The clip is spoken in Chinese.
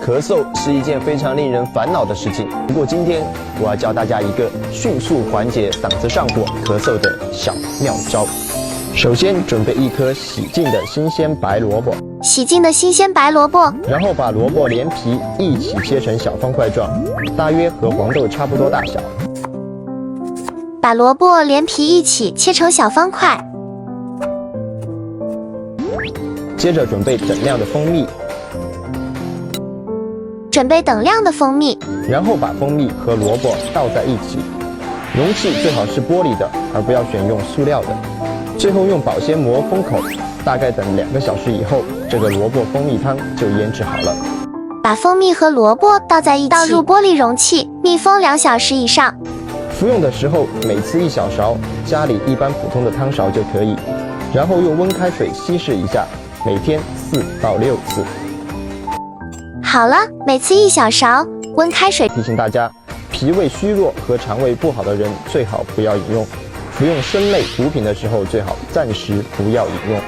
咳嗽是一件非常令人烦恼的事情，不过今天我要教大家一个迅速缓解嗓子上火、咳嗽的小妙招。首先准备一颗洗净的新鲜白萝卜，洗净的新鲜白萝卜，然后把萝卜连皮一起切成小方块状，大约和黄豆差不多大小。把萝卜连皮一起切成小方块。接着准备等量的蜂蜜，准备等量的蜂蜜，然后把蜂蜜和萝卜倒在一起，容器最好是玻璃的，而不要选用塑料的。最后用保鲜膜封口，大概等2个小时以后，这个萝卜蜂蜜汤就腌制好了。把蜂蜜和萝卜倒在一起，倒入玻璃容器，密封2小时以上。服用的时候每次1小勺，家里一般普通的汤勺就可以，然后用温开水稀释一下，每天4到6次。好了，每次1小勺，温开水。提醒大家，脾胃虚弱和肠胃不好的人最好不要饮用。服用参类补品的时候，最好暂时不要饮用。